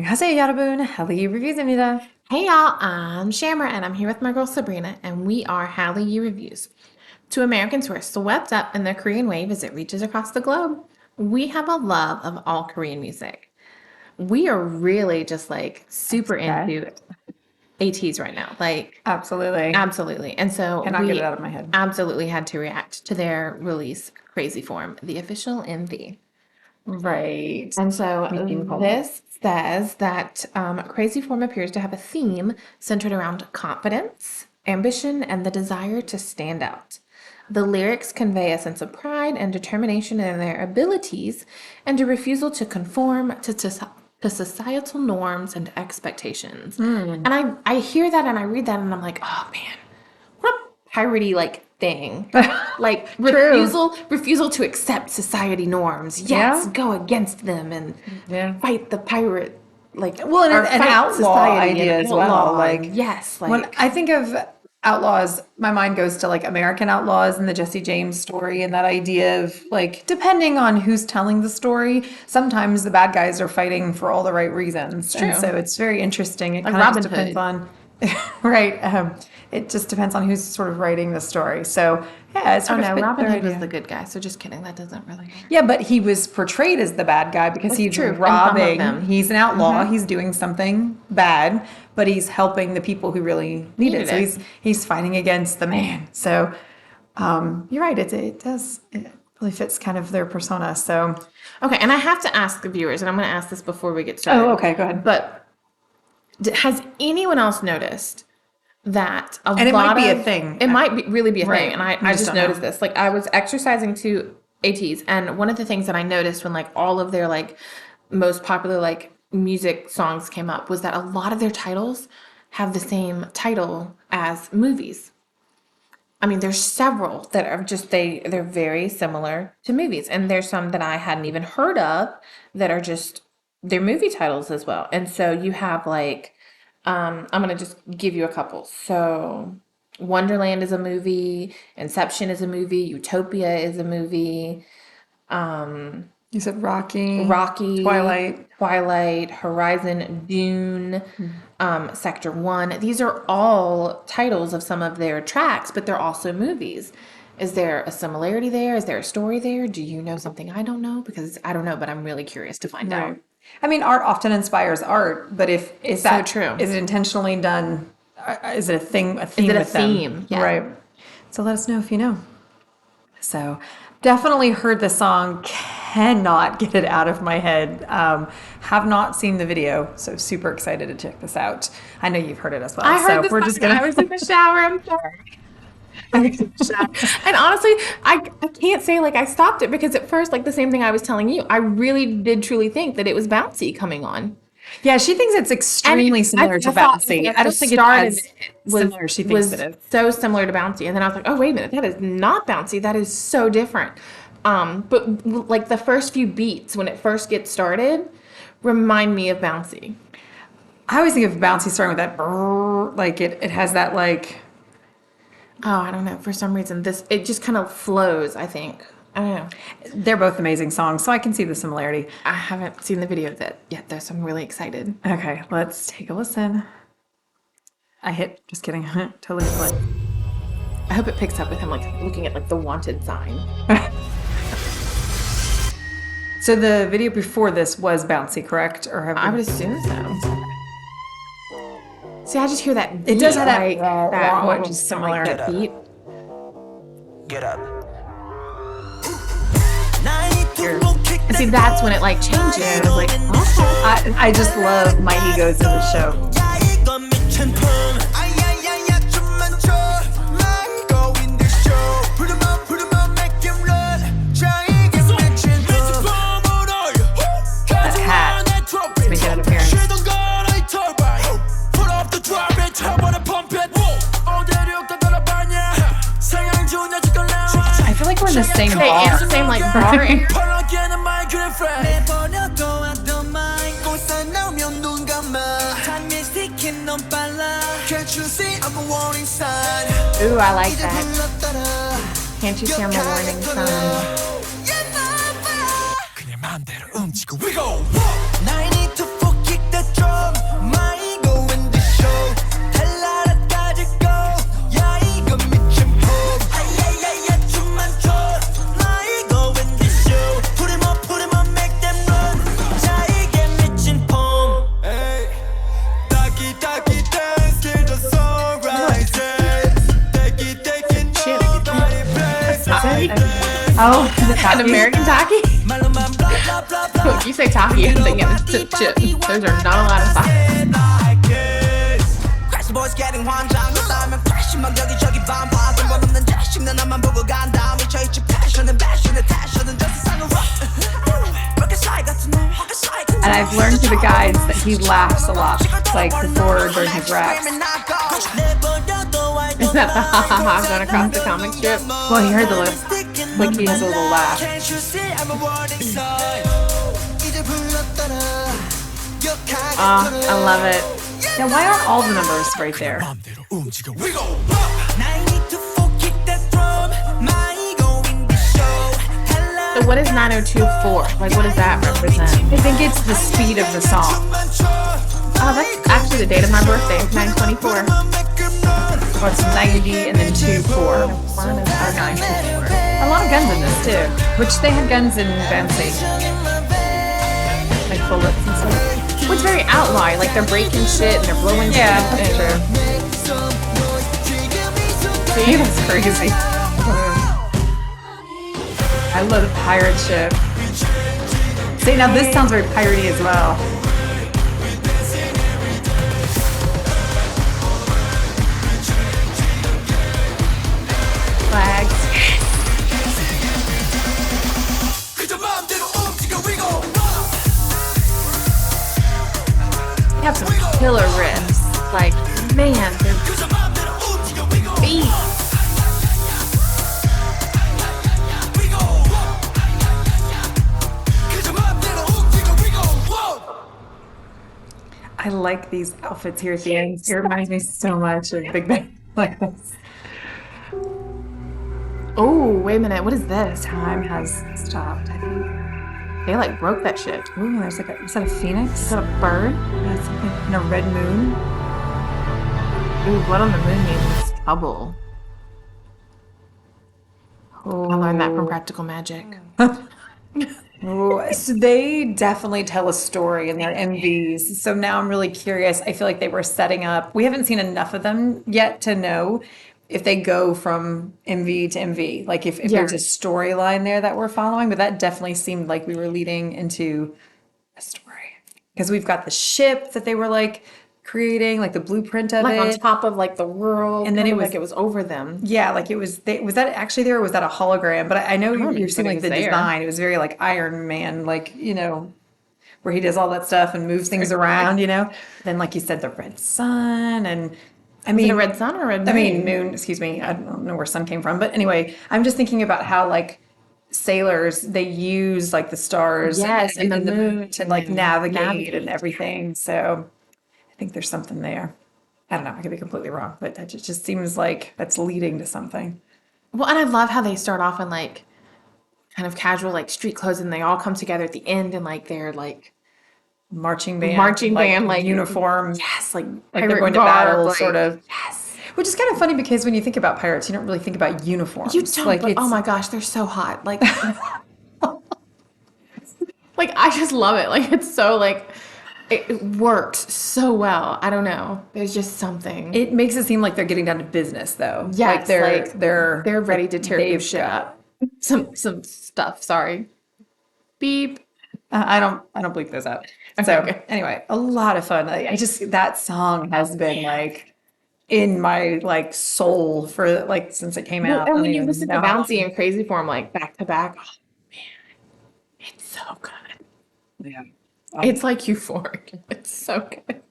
안녕하세요, 여러분. Hallyu Reviews입니다. Hey y'all, I'm Shammer and I'm here with my girl Sabrina and we are Hallyu Reviews. Two Americans who are swept up in the Korean wave as it reaches across the globe. We have a love of all Korean music. We are really just like super Okay. into ATEEZ right now. Like Absolutely. absolutely. And so Cannot get we it out of my head. absolutely had to react to their release Crazy Form, the official MV. Right. And so Meeting call. this says that Crazy Form appears to have a theme centered around confidence, ambition, and the desire to stand out. The lyrics convey a sense of pride and determination in their abilities and a refusal to conform to societal norms and expectations. And I hear that and I read that and I'm like, oh man, what a piratey like thing. Like refusal to accept society norms. Yes, Yeah. go against them and Yeah. fight the pirate like Well, and or an fight outlaw society idea and as well. outlaw. Like Yes, when like I think of outlaws, my mind goes to like American Outlaws and the Jesse James story and that idea of like, depending on who's telling the story, sometimes the bad guys are fighting for all the right reasons. And true. so it's very interesting. It Like kind of Robin just depends Hood. on, right. It just depends on who's sort of writing the story. So yeah, it Oh sort of no, fit Robin their Hood was idea. the good guy. So just kidding. That doesn't really. Yeah, but he was portrayed as the bad guy because That's he's true. In some of robbing. them. He's an outlaw. He's doing something bad, but he's helping the people who really need it. Needed So it. he's fighting against the man. So you're right. It really fits kind of their persona. So Okay, and I have to ask the viewers, and I'm going to ask this before we get started. okay, go ahead. But has anyone else noticed that a And it lot might be a of thing. it might be, really be a Right. thing, and I We just just don't know. noticed this. Like I was exercising to ATs, and one of the things that I noticed when like all of their like most popular like music songs came up was that a lot of their titles have the same title as movies. I mean, there's several that are just they're very similar to movies, and there's some that I hadn't even heard of that are just they're movie titles as well. And so you have like I'm gonna just give you a couple. So Wonderland is a movie, Inception is a movie, Utopia is a movie, You said Rocky, Rocky, Twilight. Horizon, Dune, Sector One. These are all titles of some of their tracks, but they're also movies. Is there a similarity there? Is there a story there? Do you know something I don't know? Because I don't know, but I'm really curious to find out. Right. I mean, art often inspires art, but if is So that true. is it intentionally done? Is it a theme it a with them? theme? Yeah. Right. So let us know if you know. So definitely heard the song. Cannot get it out of my head. Have not seen the video, so super excited to check this out. I know you've heard it as well. I heard so this. we're just gonna. I was in the shower. I'm sorry. And honestly, I can't say like I stopped it because at first, like the same thing I was telling you, I really did truly think that it was bouncy coming on. Yeah, she thinks it's extremely similar to thought Bouncy. when I don't first think it's started, as it was similar as she thinks it is. so similar to bouncy, and then I was like, oh wait a minute, that is not bouncy. That is so different. But like the first few beats when it first gets started remind me of bouncy. I always think of Bouncy starting with that brrr, like it has that like. Oh, I don't know. For some reason, it just kind of flows. I think. I don't know. They're both amazing songs, so I can see the similarity. I haven't seen the video yet, though, so I'm really excited. Okay, let's take a listen. Just kidding, totally hit play. I hope it picks up with him like looking at like the wanted sign. So the video before this was Bouncy, correct? Or have I would assume so. See, I just hear that. It does have that like, wah, wah, which is is similar. like that beat. Get up. And see, that's when it like changes. I was like, oh. I just love My Egos in the show. That hat is making an appearance. I feel like we're in the same Hey, bar. it's the same like bar. Ooh, I like that. Can't you see I'm a warning sign? 그냥 마음대로 움직여. We go. Oh, the An Takis. American Taki? When you say Taki, I'm thinking it's chip. Those are not allowed to stop. Crash boys getting 환장 그다음에 crash만 여기저기 반파 근본 없는 자식 너 나만 보고 간다 미쳐있지 passion and just a song of rock And I've learned through the guides that he laughs a lot, like before during his raps. Is that the ha ha ha going across the comic strip? Well, he heard the lip, like he has a little laugh. I love it. Now, why aren't all the numbers right there? So what is 902.4? Like, what does that represent? I think it's the speed of the song. Oh, that's actually the date of my birthday, 9/24. Well, it's 90 and then 2-4. 9-2-4. A lot of guns in this too, which they had guns in Fancy, like bullets and stuff. Well, it's very outlaw. Like they're breaking shit and they're blowing shit. Yeah, that's true. See, that's crazy. I love the pirate ship. See, now this sounds very piratey as well. Flags. They have some killer riffs. Like, man, they're beat. I like these outfits here at the end. It reminds me so much of Big Bang like this. Oh, wait a minute. What is this? Time has stopped, I think. They like broke that shit. Ooh, there's like a, is that a phoenix? Is that a bird? Yeah, something in a red moon. Ooh, blood on the moon means trouble. I learned that from Practical Magic. Ooh, so they definitely tell a story in their MVs. So now I'm really curious. I feel like they were setting up. We haven't seen enough of them yet to know if they go from MV to MV. Like if there's a storyline there that we're following. But that definitely seemed like we were leading into a story. Because we've got the ship that they were like creating, like the blueprint of Like it. on top of like the world. And then kind it of was- like it was over them. Yeah, like it was. Was that actually there, or was that a hologram? But I know you're seeing but it like the was there. design. It was very like Iron Man, like where he does all that stuff and moves things around. Then like you said, the red sun, and I Is mean it a red sun or a red moon? I mean moon. Excuse me. I don't know where sun came from, but anyway, I'm just thinking about how like sailors they use like the stars, Yes, and the moon to like and navigate and everything. So I think there's something there. I don't know. I could be completely wrong, but that just seems like that's leading to something. Well, and I love how they start off in like kind of casual like street clothes and they all come together at the end and like they're like Marching band, like uniform. yes, like Like they're pirate going to garb, battle, like- sort of. Yes. Which is kind of funny because when you think about pirates, you don't really think about uniforms. You don't, like but oh my gosh, they're so hot. Like like I just love it. Like it's so like it works so well. I don't know. There's just something. It makes it seem like they're getting down to business, though. Yes, like they're ready like, to tear your they've shit got- up. Some stuff. Sorry. Beep. I don't bleep those out. So Okay. anyway, a lot of fun. I just that song has been like in my like soul for like since it came out. And I when don't you even listen to know how long. Bouncy and Crazy Form like back to back, oh man, it's so good. Yeah. It's like euphoric. It's so good.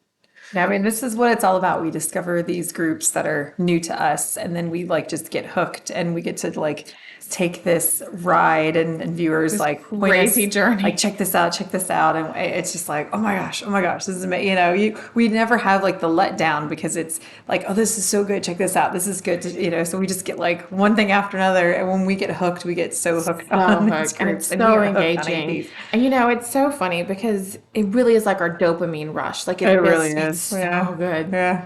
Yeah, I mean, this is what it's all about. We discover these groups that are new to us, and then we like just get hooked, and we get to like take this ride, and viewers like point crazy us, journey. like check this out, and it's just like, oh my gosh, this is amazing. We never have like the letdown because it's like, oh, this is so good, check this out, this is good, so we just get like one thing after another, and when we get hooked, we get so hooked on these And it's groups, and so we are hooked on engaging. ATEEZ. And it's so funny because it really is like our dopamine rush. Like It really it's is. so good. Yeah.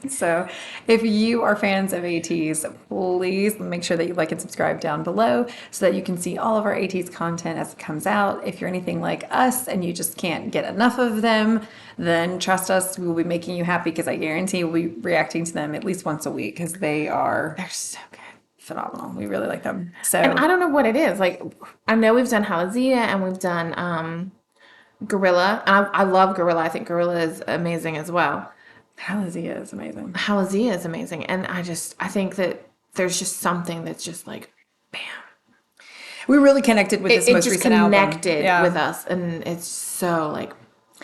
So if you are fans of ATEEZ, please make sure that you like and subscribe down below so that you can see all of our ATEEZ content as it comes out. If you're anything like us and you just can't get enough of them, then trust us, we will be making you happy because I guarantee we'll be reacting to them at least once a week because they're They're so good. phenomenal. We really like them. So And I don't know what it is. Like, I know we've done Hallyu and we've done Gorilla. And I love Gorilla. I think Gorilla is amazing as well. Hallyu is amazing. Hallyu is amazing. And I think that there's just something that's just like, bam. We really connected with this It most just recent album. connected with us. And it's so like,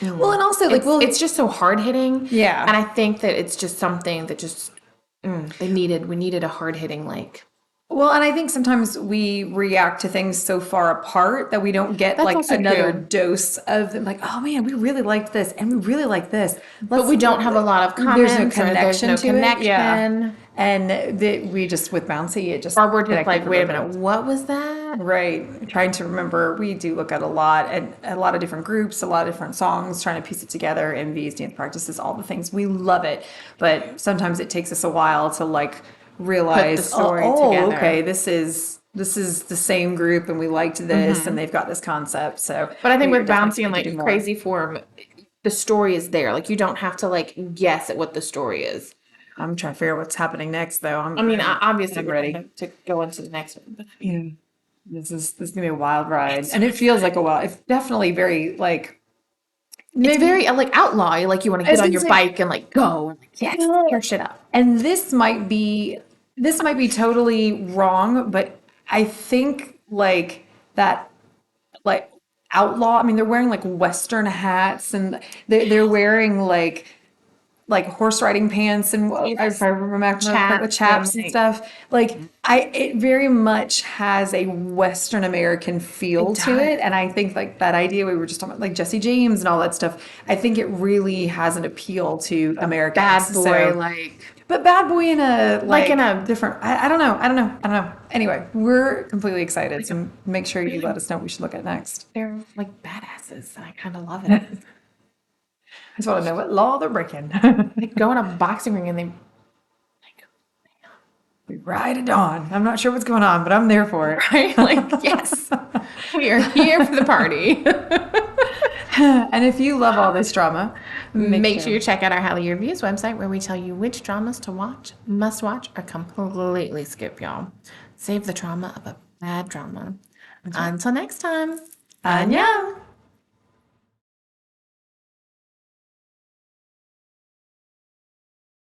Well, and also like it's just so hard hitting. Yeah. And I think that it's just something that just, we needed a hard hitting like. Well, and I think sometimes we react to things so far apart that we don't get That's like also another true. dose of them. Like, oh man, we really liked this, and we really like this. But we don't have a lot of comments. There's no connection to it. Yeah. And we just with Bouncy, it just Or we're just connected like, wait a perfect. minute, what was that? Right. Trying to remember, we do look at a lot and a lot of different groups, a lot of different songs, trying to piece it together, MVs, dance practices, all the things. We love it, but sometimes it takes us a while to like realize, story oh, together. okay, this is the same group, and we liked this, and they've got this concept. So, But I think we with definitely Bouncy and need to like do more. Crazy Form, the story is there. Like you don't have to like guess at what the story is. I'm trying to figure out what's happening next, though. I mean, obviously I'm we're ready. ready to go into the next one. But Yeah. This is gonna be a wild ride, and it feels like a wild. It's definitely very like. it's very like outlaw. Like you want to I was get on gonna your say- bike and like go and like tear shit up. And this might be totally wrong, but I think like that like outlaw. I mean, they're wearing like Western hats, and they're wearing like horse riding pants, and if I remember Chaps with chaps and, and stuff. Like it very much has a Western American feel to it, and I think like that idea we were just talking about, like Jesse James and all that stuff. I think it really has an appeal to Americans. Bad boy, So- like but bad boy in a Like in a- different. I don't know. Anyway, we're completely excited. So make sure you let us know what we should look at next. they're like badasses. And I kind of love it. I just want to know what law they're breaking. They go in a boxing ring and they We ride it on. I'm not sure what's going on, but I'm there for it. right like yes, we are here for the party. And if you love all this drama, Make sure you check out our Hallyu Reviews website where we tell you which dramas to watch, must watch, or completely skip, y'all. Save the trauma of a bad drama. Until next time, annyeong.